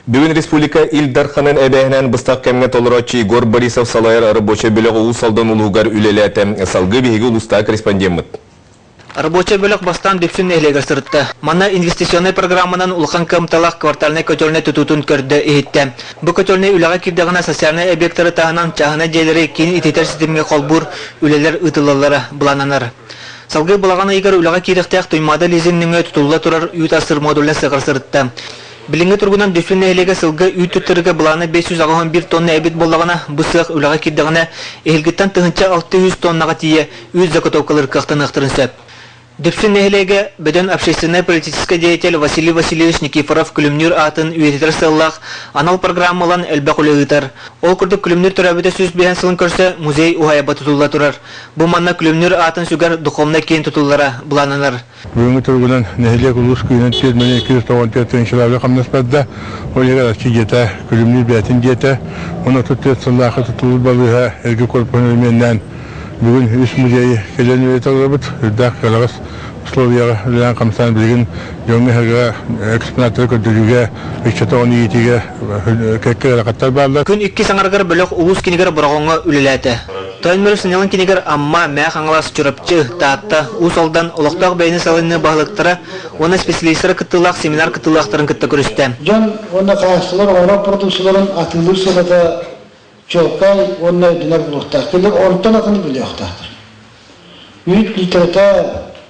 Бүгін республика Илдарханын әбәйінен бұстақ кәмге толырачы Игор Борисов салайыр рабочий бөлігі ұлысалдан ұлығығар үлеләтім салғы бейгі ұлыста корреспондент. Рабочий бөлік бастан дүпсін әлегі сұрытты. Мана инвестиционный программанан ұлған кымталақ квартальный көтөліне тұтутын көрді ехетті. Бұл көтөліне үліға кирдіғына социальный объекттары тағынан чағына жейлері кейін итетер системге қолбұр үлелер ұтылылары бұлананар. Салғы бұлағаны егер үліға киріқтіяқ тұймады лизинніңе тұтылыла тұрар үйт асыр модуліне сығыр сұрытты. Біліңгі тұрғынан дүпсін әлегі сылғы үйт тұттырығы бұланы 561 тонны әбет болағына бұсық үліға кирдіғына елгіттен тұхынша 600 тоннаға тие үйт закотовкалар қақтан ықтырынсып. Дүпсін нәхілеге бөден общественный политический деятель Василий Васильевич Никифоров күлімнер атын үйететер сыллақ анал программалан әлбәқ үлігітар. Ол күрді күлімнер түрәбіті сөз бейін сылын көрсе музей уғайаба тұтылыла тұрар. Бұл манна күлімнер атын сүгер дұқымна кейін тұтылылара бұлананар. Бүгінгі тұрғынан нәхілек ұлыс күйінен 295 жылавы қамнаспадда олеға ашчы жета, күлімнер бәтін жета, оны тұттет сыллақы тұтылыр балыға әргі корпоративменнен бүгін үш музейі келен өйеталар бұд, үрдақ қалағыз условияға үлән қамсан білген жоңғы әргі экспонаттары көддіруге, үшчата оны етеге кәкке әрақаттар барлар. Күн 2 саңарғар бөлік ұлыс кенегер бұрағыңа үліләті. Тойынмөрі сынелін кенегер амма мәқ аңалас жүріпчі таатта ұс олдан ұлықтақ бәйіні салыны бағылықтары, оны специалистері күттілақ, семинар күттілақтарын күтті көрісті. Жон, оны қағыстылар, оңа продукцияларын атылыр сылата Чоқай онна динар бұлықтақ. Келер орынтан атыны біле оқтақтыр. Үйт литерата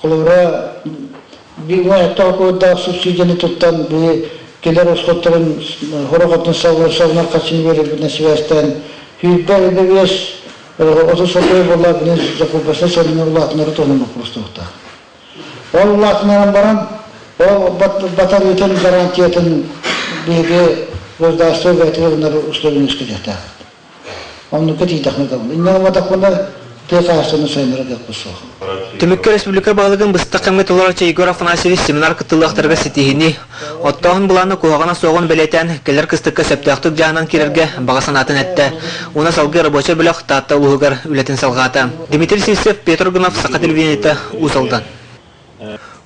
қолыра бір ғайықта оқуыда субсидияны тұттан келер осқоттарын хорақатын сағынар қачын беріп нәсібәстен үйтбәр өбес 30 соқой болар білен жақылбасына сонымен ұлатынары тонымы құрысты оқтақ. Ол ұлатынарын баран, ол батар өтен гарантиятын бейге өздастығы бәйтірі ұнары ұсловын өскедетті. Onu ketidakны да. Иннән ватакында текасын сайнырга кылсак. Төмөккө республика баглыгын быстык кемге толарча Егор Афанасьевич семинар кыттылыктарга сетихини, оттагын буланы куагына согын белетен келер кыстыкка септактык жаһанан кирерге багасанатын этте. Уна салгы рабочий бүлек татта улугар үлетин салгата. Дмитрий Сисев, Петр Гунов, Сакателвинета, Усалдан.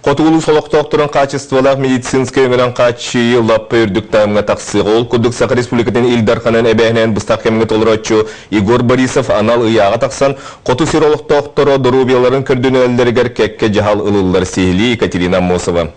Котулу солоқтоқтырын қачестволақ медицинскай өңірін қачы лаппы үрдік тайымға тақсығы. Ол күрдік Сақы Республикатын Илдарханын әбәйінен бұстақ кемге толырачы Игор Борисов анал ұяға тақсан, қоту сиролықтоқтыры дұрубияларын көрдіні әлдергер кәкке жағал ұлылар сейілі Екатерина Мосова.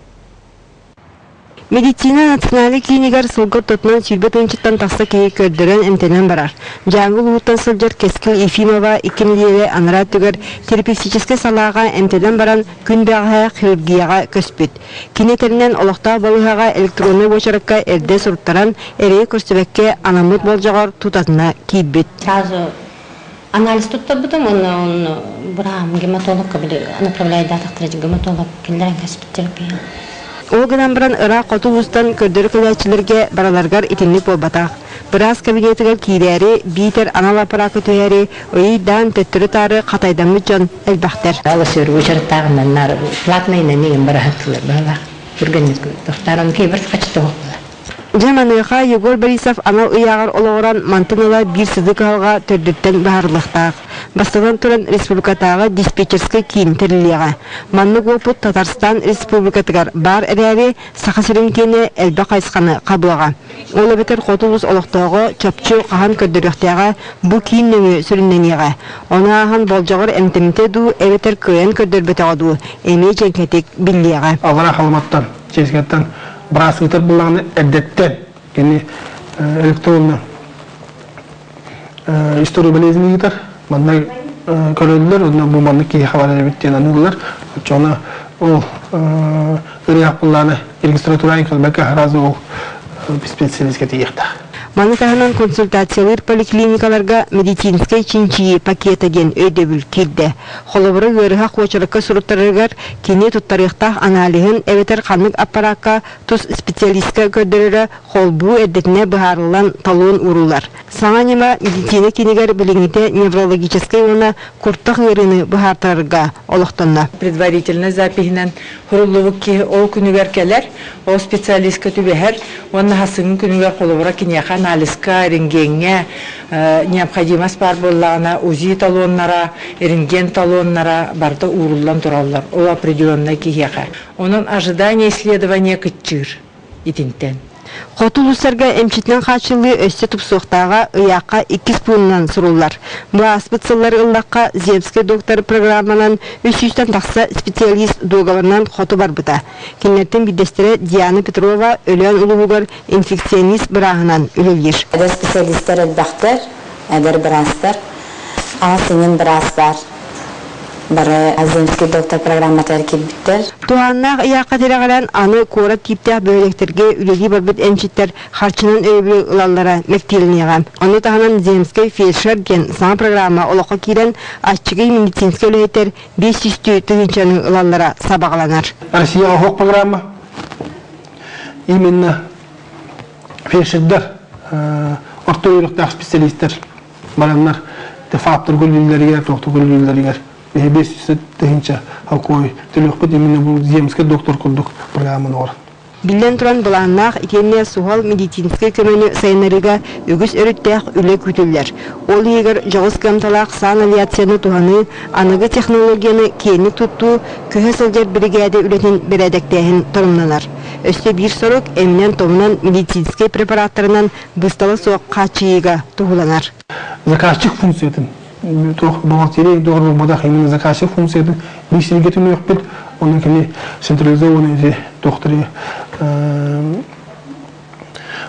Медицина национальный клинигар сылгыр тұтынан сүйбет өнчеттен тақса кейі көрдірен әмтенен барар. Жаңғыл ұлттан сылжыр Кескіл Ефимова икемдері анара түгір терапевтическе салаға әмтенен баран күн бағаға хирургияға көспет. Кенетерінен олықта балығаға электронный бочарыққа әрде сұрттаран әрей көрсебекке анамыт болжағар тұтатына кейбет. Анализ тұтта бұдым, оны бұрам гематологқа білі направляйда тақтырыжы гематолог келдерін кәсіпті терапия. Ол гынан баран ыра қотуғыстан көрдері көләтшілерге бараларғар итінлік болбатақ. Біраз кабинетігер кейдері, бейтер анал аппараты төйәрі, ойдан төттірі тары қатайдамы жон әлбәқтер. Алы сөрі өшірттағынан нар платнайна неген бара хаттылар бағалақ. Үргеніз доқтарын кейбір қачыты оқылар. Жаманыға Егор Борисов анал ұяғар олығыран мантынала бір сызық алға төрдіттен бағырлықтақ. Бастыдан тұрын республикатағы диспетчерскі кейін тірілеға. Манны ғопыт Татарстан республикатығар бар әрәрі сақы сіріңкені әлбі қайсқаны қабылға. Олы бетер қотылыз олықтағы чөпчі қаған көрдіріқтеға бұл кейін нөңі сүрінненеға. Оны ағын болжағыр әмтімті ду әветер көйен көрдірбетіға ду әме жәнкетек біллеға. Алғана қалматтан, ческеттен Брас өтер бұлағыны әдеттен, кені электронны история болезіне кетер. Маңдай көрелілер, бұл маңды кей қабар әрбеттен анылылар. Жоны ол үрияқ бұлағыны регистратурайын көлбәкі аразы ол специалистке тейіқті. Манытағынан консультациялар поликлиникаларға медицинскай чинчии пакетаген өйдөбіл кирді. Холыбыры ғырыға қочырыққа сұрыттарығар кене тұттарықтақ аналиғын әветер қанық аппаратқа тұс специалистка көрдірері қолбу әдетіне бұхарылан талуын ұрулар. Саңа нема медицина кенегер білігінде неврологическай оны құрттық ғырыны бұхартарыға олықтанна. Предварительно запихінен құрылуы ол күнігер келер, ол специалистка түбәр, оны хасыңын күнігер қолыбыра кенеға анализка, рентгенге, необходимость бар боллағына, УЗИ талоннара, рентген талоннара барда уруллан тураллар. Ол определенная киеха. Onun ожидание исследования кытчыр итинтен. Хотулусарга эмчитнен хачылы өсте тупсуқтаға ыяққа 2 пуннан сұрулар. Бұ аспытсылар ыллаққа земский доктор программанан 300-тан тақса специалист договорынан хоту бар бұта. Кенерттен бидестері Диана Петрова өлен ұлығығыр инфекционист бірағынан өлелер. Әдер специалисттер әлбақтар, әдер бірастар, асынын бірас бар. Бары земский доктор программа тәркибиттер. Туаннақ ыяққа терағаран аны корат типтәқ бөлектерге үлелі барбыт әмчиттер харчынан өйбілі ұлалара мәктелінеға. Оны тағынан земский фельдшер ген саңа программа олыққа кейрен ашчығы медицинский өлейтер 500 түйінчаның ұлалара сабағаланар. Россия охок программа. Именно фельдшердер, ортойлықтақ специалисттер, баранлар, фактор гүлділерігер, доктор гүлділерігер. 500 тыгынча хакой төлөкпөт именно бул земский доктор курдук программаны бар. Билен туран буланнак икенне сухал медицинский көмөнү сайнарыга үгүс өрүттәк үле күтүлләр. Ол егер жагыз камталак сан авиацияны туганы аныгы технологияны кени тутту көһө сылжар бригаде үлетин бередектәһин тормнанар. Өстө бир сорок эмнен томнан медицинский препараттарынан бысталы соқ качыйга тугуланар. Заказчик функциятын бухгалтерия доғыр болмадақ именно заказчик функцияды бейсерге түні өкпет, оның кәне централизованный доқтыры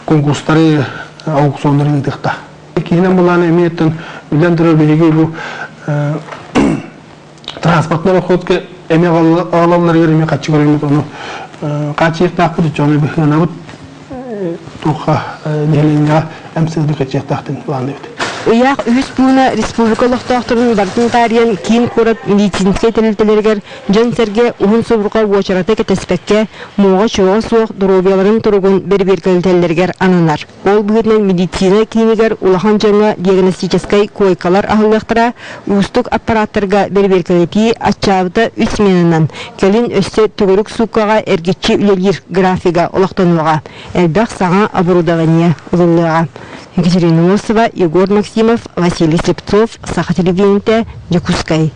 конкурстары аукциондары етіқта. Кейінен боланы әметтен үлден тұрар бейге бұл транспортнар өқотқа әме ғалалар ереме қатшы көрімет, оны қатшы ектақ бұд, жоны бейхена бұд, тұққа нелінға әмсізді қатшы ектақтың боланы өті. Уяқ үз буына республикалық доқторын бартын тариян кейін көріп медицинский тәлілтелергер жан сәрге ұғын сұбырға уачараты кетеспекке мұға чоға суық дұробияларын тұрғын бір-бір көлтелергер ананар. Ол бүгінен медицина клинигер улахан жаңа диагностическай койкалар ағылықтыра ұстық аппараттарға бір-бір көлеті атчабыта үс менінен кәлін өсті түгірік суқаға әргетші үлелер графига олақтануға әлбәқ саңа абырудағыне ұлылыға. Екатерина Носова, Егор Максимов, Василий Слепцов, Саха телевидение, Якутская.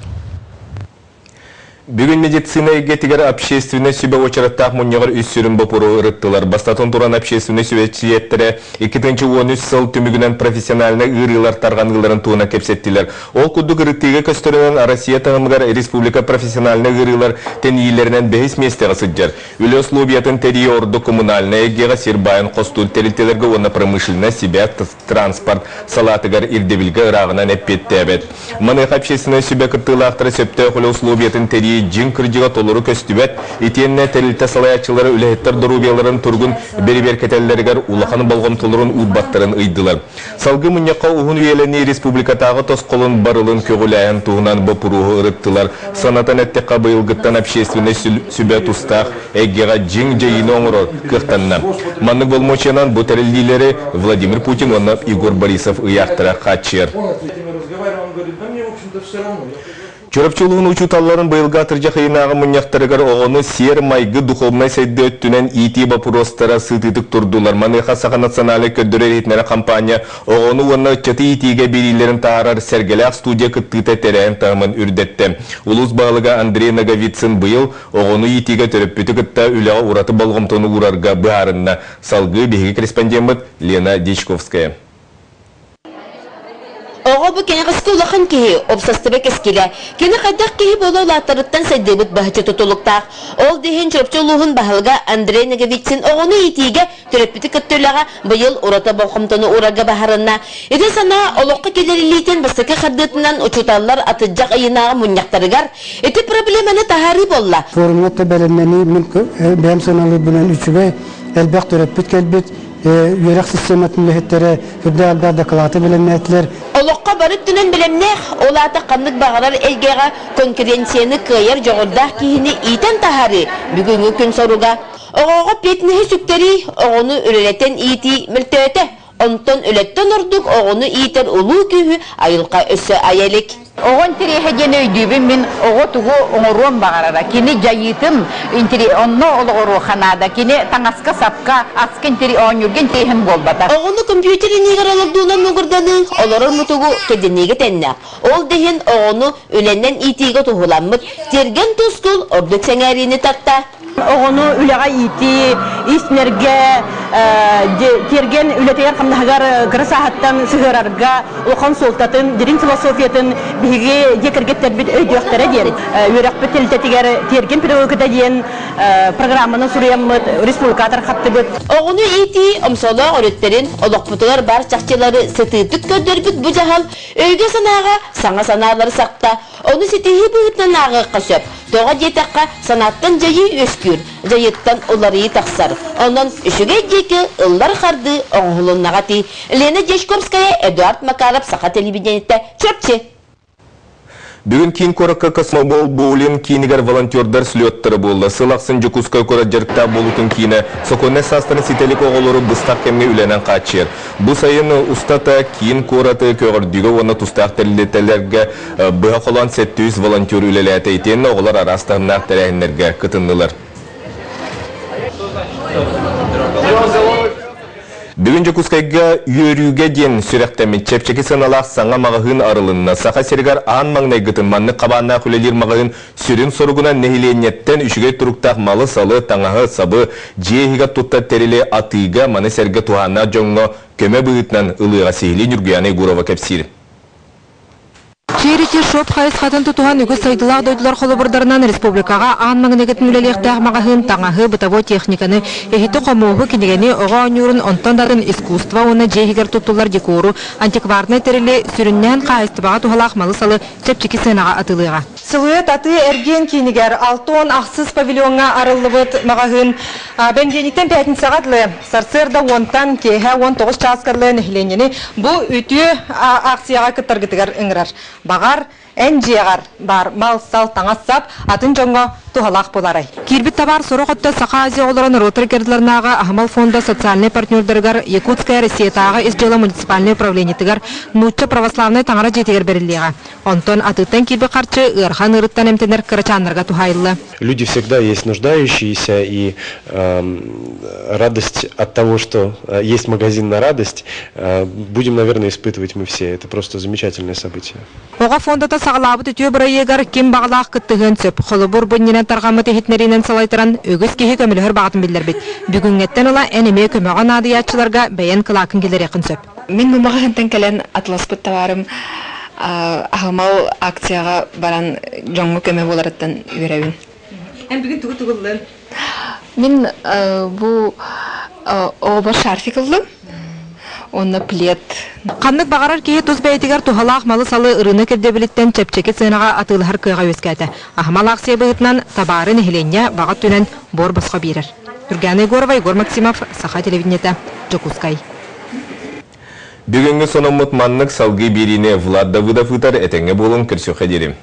Бүгін медицина егетігер общественный сөбе очараттақ мұнығыр үссірін бұпыру ұрыттылар. Бастатын тұран общественный сөбетчиеттері 2-13 сыл түмігінен профессионалына үйрілар тарған ғыларын туына кепсеттілер. Ол күдді ғырыттығы көстірінен Россия тағымығар республика профессионалына үйрілар тен иелерінен 5 местеға сұджар. Үлі условиятын тәдей орды коммунальна егеға сербайын қостуыл тәрілтелерге оны промышленна себе транспорт салатығар ирдебілгі ұрағынан әппетті әбет. Мұнық общественный сөбе кірттылақтыры сөпті құлы условиятын тәдей жин кыржыга толуру көстүбет итенне телилте салаячылары үлехеттер дорубияларын тургун бери-бер кетеллергер улахан болгон толурун уутбаттарын ыйдылар. Салгы муньякка угун үйелени республикатагы тосколун барылын көгүләйен туунан бопуруу ырыттылар. Санатан эттекка быйылгыттан общественный сүбет устах эггега жин жайыны оңорор кыктанна. Маннык болмоченан бу терилдилери Владимир Путин онна Игорь Борисов ыяктыра качыр. Чөрөпчүлүүнүн учуталларын быйылга тыржа кыйнагы муньяктарыгар оғону сер майгы духовной сайды өттүнен ити бапуростара сытытык турдулар. Маныха саха национальный көддөрер етнері компания оғону онна өтчаты итиге берилерин таарар сергелек студия кыттыта терен тағымын үрдетті. Улус бағылыга Андрей Наговицын быйыл оғону итиге төрөппүтү кытта үліға ураты болгомтону урарга баарынна. Салгы беги корреспондент Лена Дичковская. Оға бұ кені қысқы ұлақын кейі, обсастыбы кескелі. Кені қайдақ кейі болу ұлақтарыттан сәддебіт бағычы тұтылықтақ. Ол дейін чөріпчі ұлығын бағылға Андрей Наговицин оғыны етіге түріппіті күттірліға бұйыл ұрата болқымтыны ұрага бағарына. Еті сана олыққа келерілейтен бастықы қардытынан ұчуталар атыджақ айынағы мұньяқтарығар. Еті проблеманы тахари болла. Форумлатта бәлінмені бәм саналы бұнан үшіге әлбәқ түріппіт кәлбет Yörək sistematın lehitleri, hürde algar deklaratı bilimnetler. Oluqqa barıp dünen bilimnek, olata qanlık bağırar elgeğe konkurensiyeni kıyar joğurdaq kihini iten tahari bugünkü gün soruga. Oğağa petnihi sükteri, oğunu üreleten iti miltöte. Ondan ületten orduk, oğunu iter ulu kühü ayılqa össü ayelik. Oğun tirihedyen öydübüm min oğu tuğu oğuruğun bağırara. Kini jayıtım intiri onno oluğuru xanada. Kini tangaska sapka askın tiri oğun yürgen tihim golbata. Oğunu kompüterini karalabduğuna mugurdanı olurur mutuğu kedinliği tenne. Ol dehin oğunu ölenden itiğe tuhulanmık. Tergen tuskul orduk sengerini takta. Oğunu üleğe iti, isnerge, tergen ületeyer kamdahagar kırasahattan sıhırarga, oğun soltatın, dirin filosofiyatın bihi yekergetler bir öydüyaklara diyen. Ürekbe teltetiger tergen pedagogikata diyen programını suriyamıd, respublikatar kaptıbıd. Oğunu iti, omsolu öğretlerin, olukputular bar çakçıları sıtıtık kördürbüt bu cahal. Öyge sanağa, sana sanağları sakta. Onu sitihi bıhıttan ağı kasöp. Toğa yetakka sanattan jayı öskür, jayıttan uları taksar. Ondan üşüge jeki ıllar kardı oğulun nagati. Lena Jeshkovskaya, Eduard Makarov, Saha televizyonette çöpçe. Бүгін кейін қораққа Космобол болын кейінігер волонтердар сүлеттері болды. Сылақсын жүкускай қора жарықта болутын кейіні Соконне састаны сителік оғылыры бұстақ кемге үленен қачыр. Бұл сайын ұстата кейін қораты көгірдігі оны тұстақ тәлілетелерге бұға қолан 700 волонтер үлелі әтейтен оғылар арастығынақ тәрәйінлерге күтінділер. Бүгін жүкускайға үйерюге ден сүректемін чепчекі сыналақ саңа мағығын арылынна. Сақа сергар аң маңнай ғытын манны қабанна күлелер мағығын сүрін сұрғына нәхиленеттен үшіге тұруқтақ малы салы таңағы сабы жиегіға тұтта тәрелі атыға маны серге туғана жоңға көмі бұғытнан ұлыға сейлі нүргияны ғурова кәпсір. Черити шоп хайс хатын тутуған үгі сайдылақ дойдылар қолыбырдарынан республикаға аң маңнегетін үлелектәғ мағағын таңағы бұтаво техниканы ехеті қомуғы кенегені оға өнерін онтандарын искусства оны жейгер тұттылар декору антикварны тәрелі сүріннен қайыстыбаға туғалақ малы салы чепчекі сынаға атылыға. Сылует аты әрген кейінігер 6-10 ақсыз павильонға арылыбыт мағағын бәнденіктен пятницағадлы сарсырда 10-тан кейі 19 часкарлы нәхіленені бұл үті ақсияға күттіргітігер үңірар. Бағар әнжеғар бар мал сал таңассап атын жоңға тухалақ боларай. Кирбит табар сұрықытты Сақа Азия оларын ротыр керділернағы Ахмал фонда социальный партнердергар Якутская Россиятаға изжела муниципальный управлениетігер Нучча православный таңара жетегер беріліға. Онтон атыттан кирбі қарчы ырхан ырыттан әмтенер кырачанларға тухайлы. Люди всегда есть нуждающиеся, и радость от того, что есть магазин на радость, будем, наверное, испытывать мы все. Это просто замечательное событие. Оға фондата сағалабыт өтіе бұрай егар кем бағалақ күттігін сөп. Қолыбыр бұнненен тарғамыты хетнерінен салайтыран өгіз кеге көмілігір бағытын білдер бет. Бүгінгеттен ола әнеме көміған адыятчыларға бәйен қылақын келер еқін сөп. Мен мұмаға хентен кәлен атласпыт таварым ағымал акцияға баран жоңғы көмі боларыттан үйерәуін. Ән бүгін тұғы-тұғылын? Мен бұл оғыбар шарфи қылдым. Оны плед. Қаннық бағарар кейі тұз бәйтігер тухалақ малы салы ұрыны кердебіліттен чепчекі сынаға атылығар көйға өскәті. Ахмал ақсия бұғытынан табары нехілене бағат түнен бор басқа берер. Үргәні Егорова, Егор Максимов, Саха телевидениеті, Жокускай. Бүгінгі сонымыт маннық салғы беріне Влад Давыдов ұтар әтеңе болын кірсі қадерім.